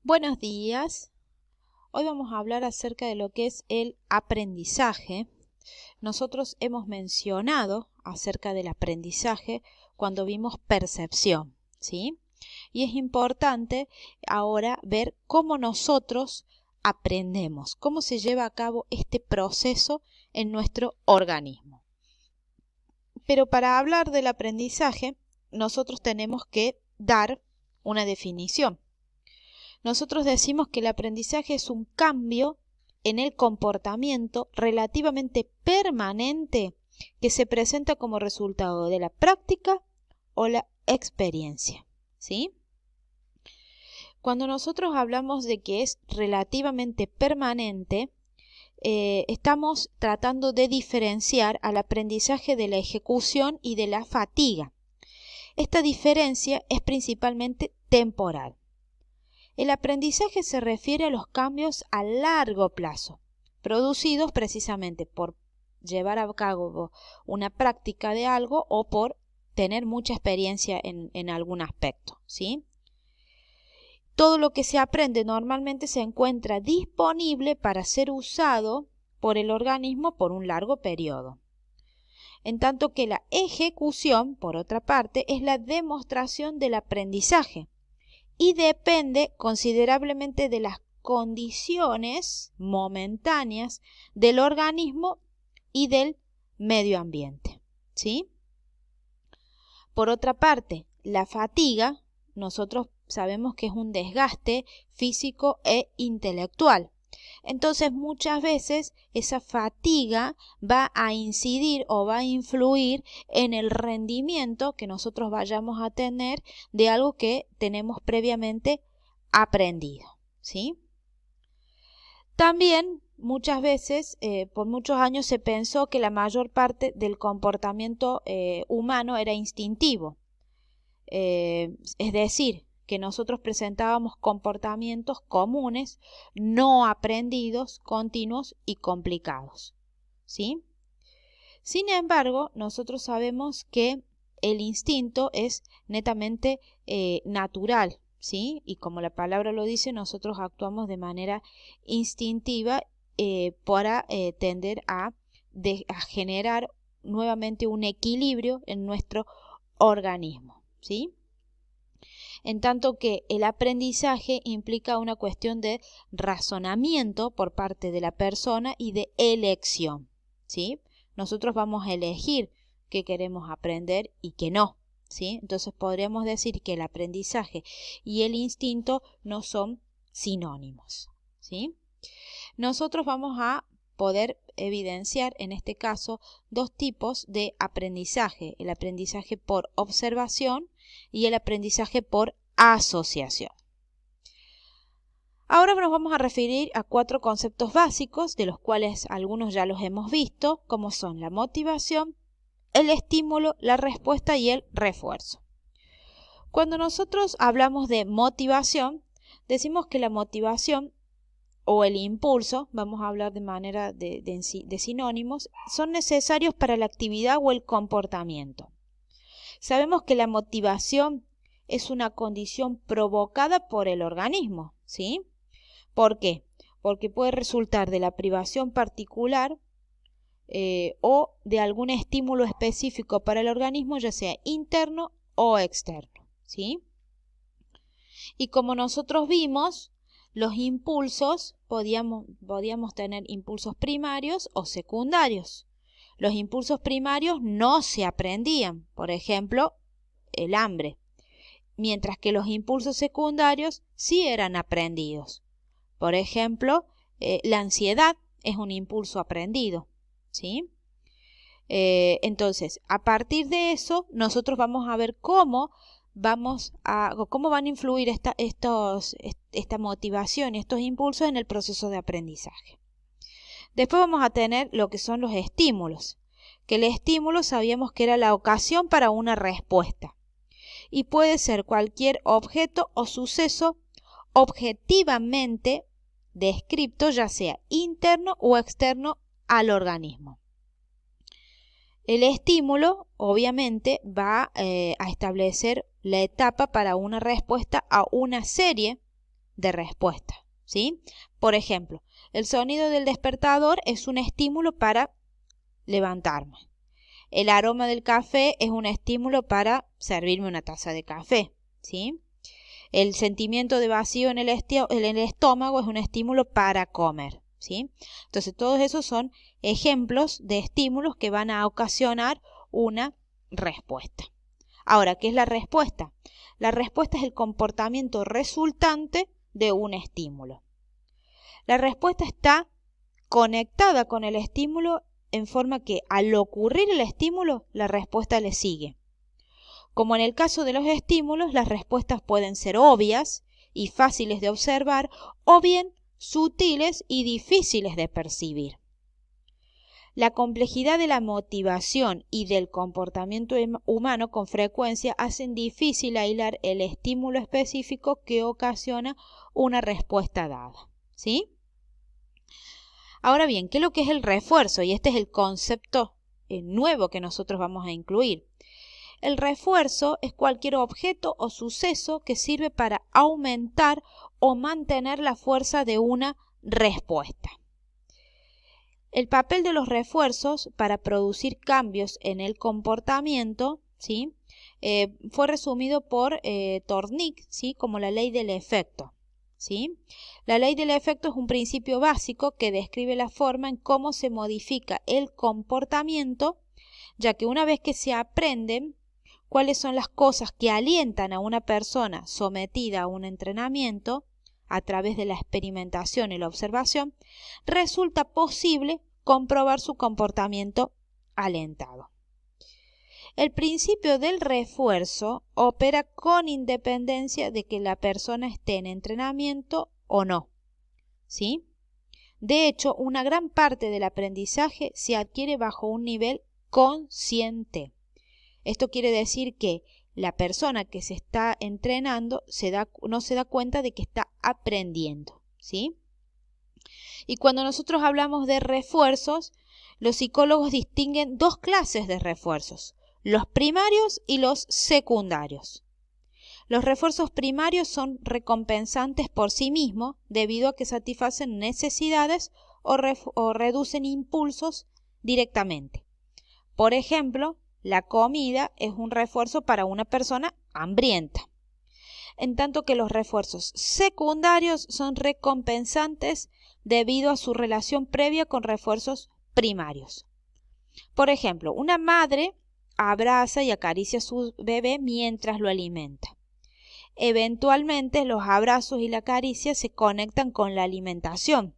Buenos días. Hoy vamos a hablar acerca de lo que es el aprendizaje. Nosotros hemos mencionado acerca del aprendizaje cuando vimos percepción, ¿sí? Y es importante ahora ver cómo nosotros aprendemos, cómo se lleva a cabo este proceso en nuestro organismo. Pero para hablar del aprendizaje, nosotros tenemos que dar una definición. Nosotros decimos que el aprendizaje es un cambio en el comportamiento relativamente permanente que se presenta como resultado de la práctica o la experiencia, ¿sí? Cuando nosotros hablamos de que es relativamente permanente, estamos tratando de diferenciar al aprendizaje de la ejecución y de la fatiga. Esta diferencia es principalmente temporal. El aprendizaje se refiere a los cambios a largo plazo, producidos precisamente por llevar a cabo una práctica de algo o por tener mucha experiencia en algún aspecto, ¿sí? Todo lo que se aprende normalmente se encuentra disponible para ser usado por el organismo por un largo periodo. En tanto que la ejecución, por otra parte, es la demostración del aprendizaje y depende considerablemente de las condiciones momentáneas del organismo y del medio ambiente, ¿sí? Por otra parte, la fatiga, nosotros sabemos que es un desgaste físico e intelectual. Entonces, muchas veces esa fatiga va a incidir o va a influir en el rendimiento que nosotros vayamos a tener de algo que tenemos previamente aprendido, ¿sí? También muchas veces, por muchos años se pensó que la mayor parte del comportamiento humano era instintivo. Es decir, que nosotros presentábamos comportamientos comunes, no aprendidos, continuos y complicados, ¿sí? Sin embargo, nosotros sabemos que el instinto es netamente natural, ¿sí? Y como la palabra lo dice, nosotros actuamos de manera instintiva para tender a generar nuevamente un equilibrio en nuestro organismo, ¿sí? En tanto que el aprendizaje implica una cuestión de razonamiento por parte de la persona y de elección, ¿sí? Nosotros vamos a elegir qué queremos aprender y qué no, ¿sí? Entonces podríamos decir que el aprendizaje y el instinto no son sinónimos, ¿sí? Nosotros vamos a poder evidenciar en este caso dos tipos de aprendizaje: el aprendizaje por observación y el aprendizaje por asociación. Ahora nos vamos a referir a 4 conceptos básicos, de los cuales algunos ya los hemos visto, como son la motivación, el estímulo, la respuesta y el refuerzo. Cuando nosotros hablamos de motivación, decimos que la motivación o el impulso, vamos a hablar de manera de sinónimos, son necesarios para la actividad o el comportamiento. Sabemos que la motivación es una condición provocada por el organismo, ¿sí? ¿Por qué? Porque puede resultar de la privación particular o de algún estímulo específico para el organismo, ya sea interno o externo, ¿sí? Y como nosotros vimos, los impulsos podíamos tener impulsos primarios o secundarios. Los impulsos primarios no se aprendían, por ejemplo, el hambre, mientras que los impulsos secundarios sí eran aprendidos. Por ejemplo, la ansiedad es un impulso aprendido, ¿sí? Entonces, a partir de eso, nosotros vamos a ver cómo van a influir esta motivación y estos impulsos en el proceso de aprendizaje. Después vamos a tener lo que son los estímulos, que el estímulo sabíamos que era la ocasión para una respuesta y puede ser cualquier objeto o suceso objetivamente descrito, ya sea interno o externo al organismo. El estímulo obviamente va a establecer la etapa para una respuesta a una serie de respuesta, ¿sí? Por ejemplo, el sonido del despertador es un estímulo para levantarme. El aroma del café es un estímulo para servirme una taza de café, ¿sí? El sentimiento de vacío en el estómago es un estímulo para comer, ¿sí? Entonces, todos esos son ejemplos de estímulos que van a ocasionar una respuesta. Ahora, ¿qué es la respuesta? La respuesta es el comportamiento resultante de un estímulo. La respuesta está conectada con el estímulo en forma que al ocurrir el estímulo, la respuesta le sigue. Como en el caso de los estímulos, las respuestas pueden ser obvias y fáciles de observar o bien sutiles y difíciles de percibir. La complejidad de la motivación y del comportamiento humano con frecuencia hacen difícil aislar el estímulo específico que ocasiona una respuesta dada, ¿sí? Ahora bien, ¿qué es lo que es el refuerzo? Y este es el concepto nuevo que nosotros vamos a incluir. El refuerzo es cualquier objeto o suceso que sirve para aumentar o mantener la fuerza de una respuesta. El papel de los refuerzos para producir cambios en el comportamiento, ¿sí? Fue resumido por Thorndike, ¿sí? Como la ley del efecto, ¿sí? La ley del efecto es un principio básico que describe la forma en cómo se modifica el comportamiento, ya que una vez que se aprenden cuáles son las cosas que alientan a una persona sometida a un entrenamiento a través de la experimentación y la observación, resulta posible comprobar su comportamiento alentado. El principio del refuerzo opera con independencia de que la persona esté en entrenamiento o no, ¿sí? De hecho, una gran parte del aprendizaje se adquiere bajo un nivel consciente. Esto quiere decir que la persona que se está entrenando no se da cuenta de que está aprendiendo, ¿sí? Y cuando nosotros hablamos de refuerzos, los psicólogos distinguen dos clases de refuerzos, los primarios y los secundarios. Los refuerzos primarios son recompensantes por sí mismos debido a que satisfacen necesidades o reducen impulsos directamente. Por ejemplo, la comida es un refuerzo para una persona hambrienta, en tanto que los refuerzos secundarios son recompensantes debido a su relación previa con refuerzos primarios. Por ejemplo, una madre abraza y acaricia a su bebé mientras lo alimenta. Eventualmente los abrazos y la caricia se conectan con la alimentación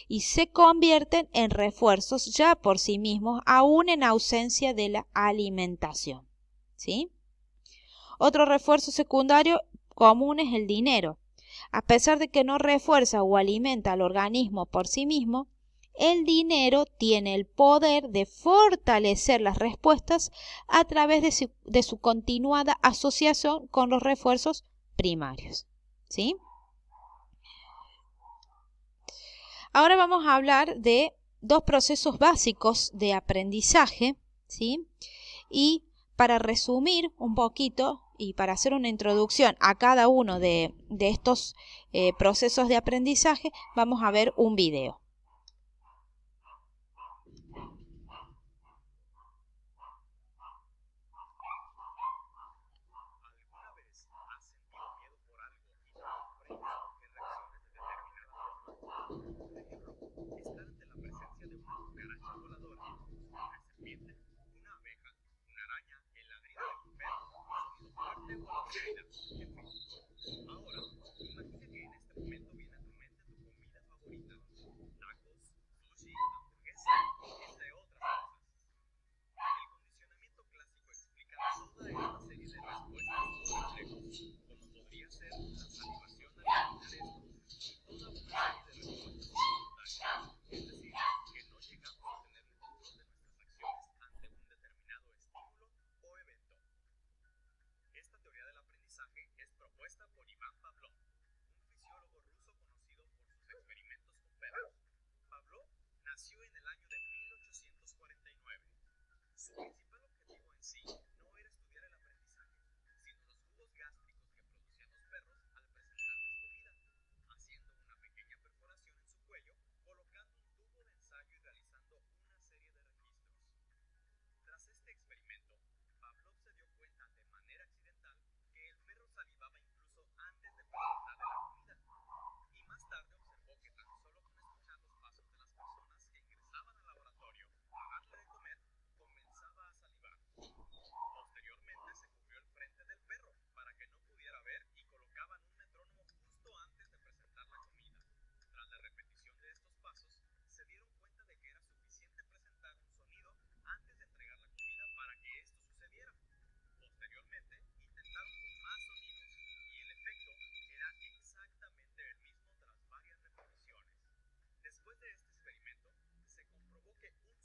y se convierten en refuerzos ya por sí mismos, aún en ausencia de la alimentación, ¿sí? Otro refuerzo secundario común es el dinero. A pesar de que no refuerza o alimenta al organismo por sí mismo, el dinero tiene el poder de fortalecer las respuestas a través de su continuada asociación con los refuerzos primarios, ¿sí? Ahora vamos a hablar de dos procesos básicos de aprendizaje, ¿sí? Y para resumir un poquito y para hacer una introducción a cada uno de estos procesos de aprendizaje, vamos a ver un video. de este experimento, se comprobó que un